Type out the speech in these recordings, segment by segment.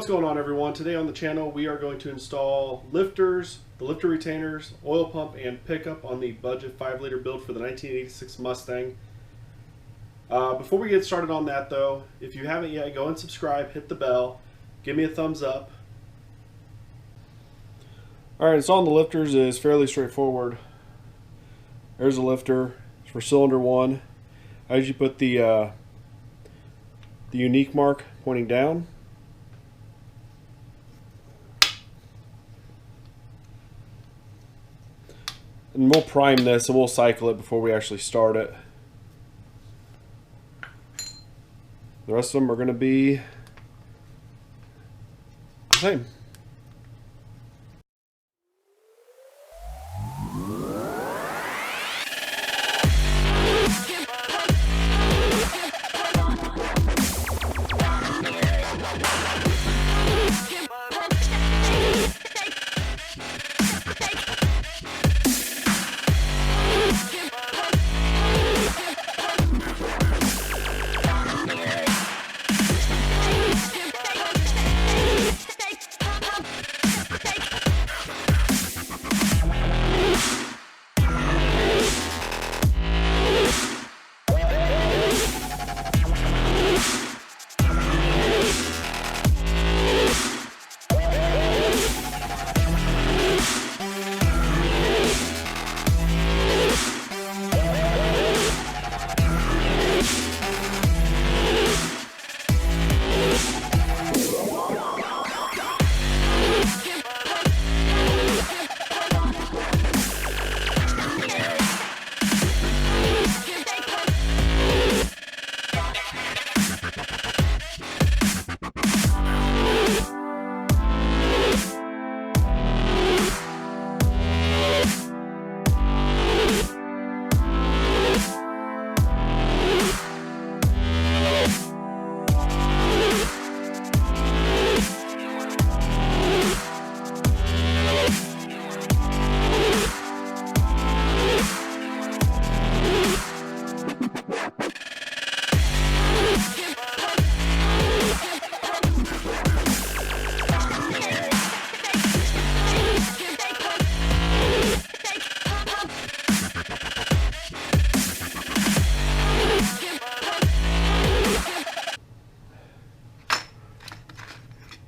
What's going on, everyone? Today on the channel we are going to install lifters, the lifter retainers, oil pump, and pickup on the budget 5-liter build for the 1986 Mustang. Before we get started on that though, if you haven't yet, go and subscribe, hit the bell, give me a thumbs up. Alright, installing the lifters is fairly straightforward. There's a lifter for cylinder 1. I usually put the unique mark pointing down. And we'll prime this and we'll cycle it before we actually start it. The rest of them are going to be the same.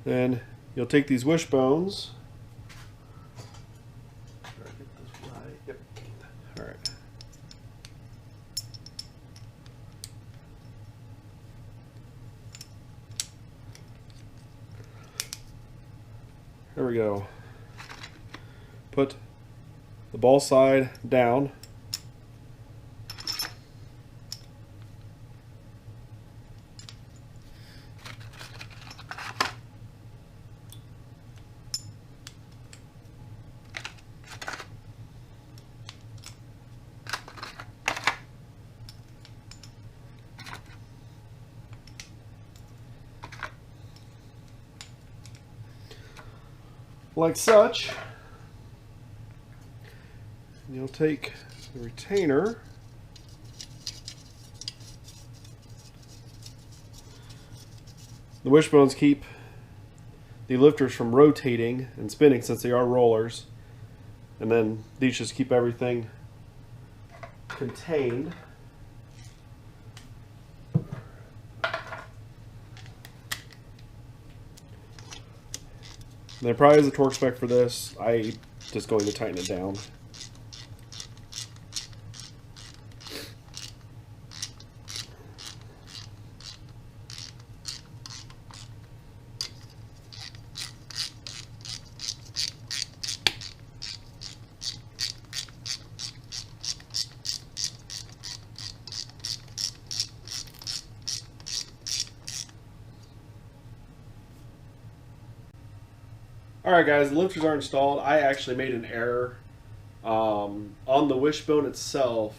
Then you'll take these wishbones. Yep. All right. There we go. Put the ball side down. Like such. And you'll take the retainer, the wishbones keep the lifters from rotating and spinning since they are rollers, and then these just keep everything contained. There probably is a torque spec for this. I'm just going to tighten it down. Alright guys, the lifters are installed. I actually made an error. On the wishbone itself,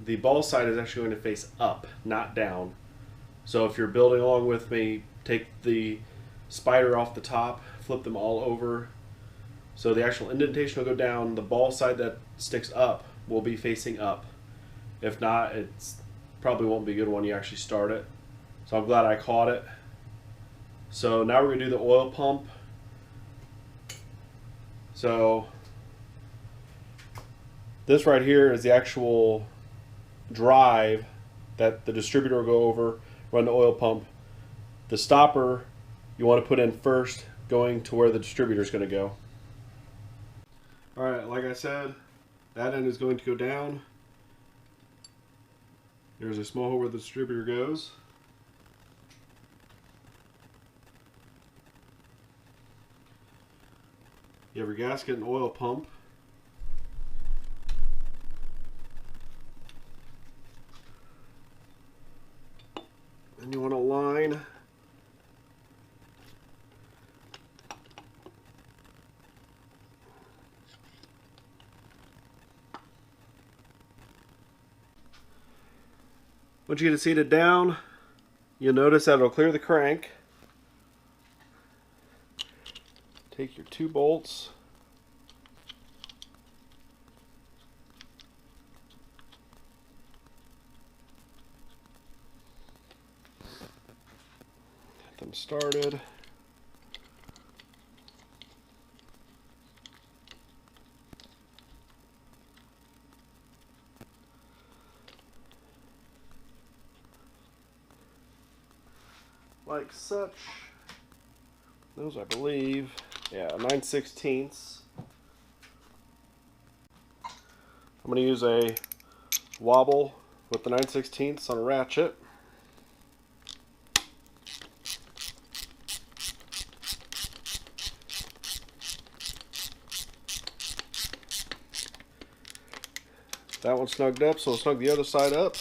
the ball side is actually going to face up, not down. So if you're building along with me, take the spider off the top, flip them all over. So the actual indentation will go down. The ball side that sticks up will be facing up. If not, it's probably won't be good when you actually start it. So I'm glad I caught it. So now we're going to do the oil pump. So this right here is the actual drive that the distributor will go over, run the oil pump. The stopper you want to put in first, going to where the distributor is going to go. Alright, like I said, that end is going to go down. There's a small hole where the distributor goes. You have your gasket and oil pump. And you want to line once you get it seated down, you'll notice that it'll clear the crank. Take your 2 bolts. Get them started. Like such. Those, I believe, yeah, 9/16. I'm going to use a wobble with the 9/16 on a ratchet. That one snugged up, so we'll snug the other side up.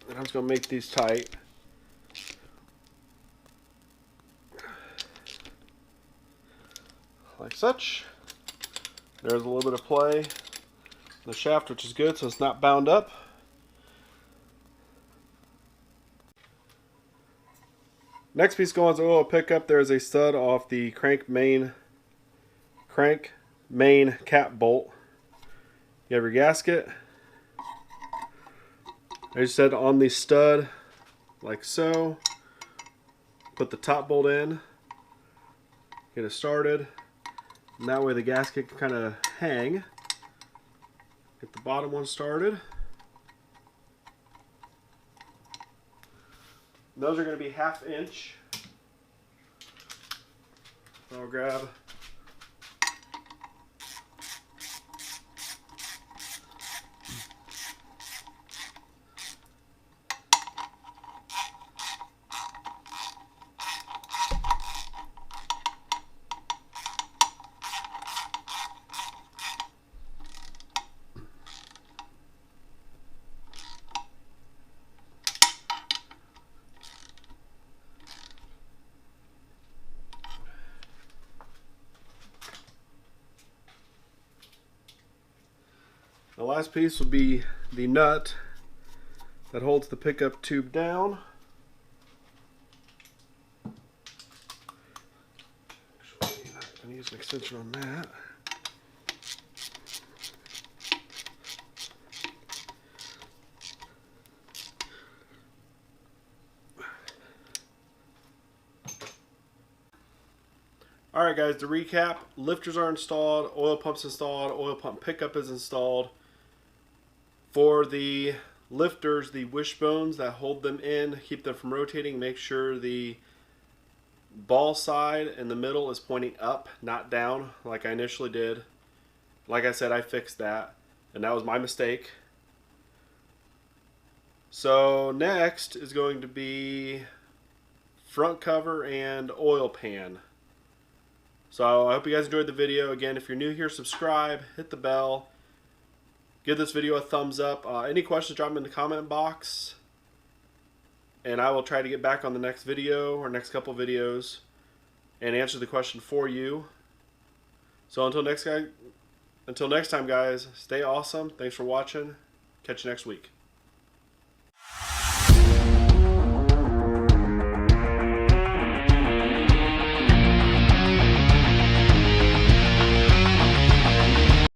And I'm just going to make these tight. Like such. There's a little bit of play in the shaft, which is good, so it's not bound up. Next piece going to oil pickup. There is a stud off the crank main cap bolt. You have your gasket. I just said on the stud, like so. Put the top bolt in. Get it started. And that way the gasket can kind of hang. Get the bottom one started. Those are going to be 1/2 inch. So I'll grab the last piece will be the nut that holds the pickup tube down. Actually, I'm going to use an extension on that. Alright guys, to recap, lifters are installed, oil pump's installed, oil pump pickup is installed. For the lifters, the wishbones that hold them in, keep them from rotating, make sure the ball side in the middle is pointing up, not down like I initially did. Like I said, I fixed that, and that was my mistake. So next is going to be front cover and oil pan. So I hope you guys enjoyed the video. Again, if you're new here, subscribe, hit the bell, give this video a thumbs up. Any questions, drop them in the comment box, and I will try to get back on the next video or next couple videos and answer the question for you. So until next time, guys, stay awesome. Thanks for watching. Catch you next week.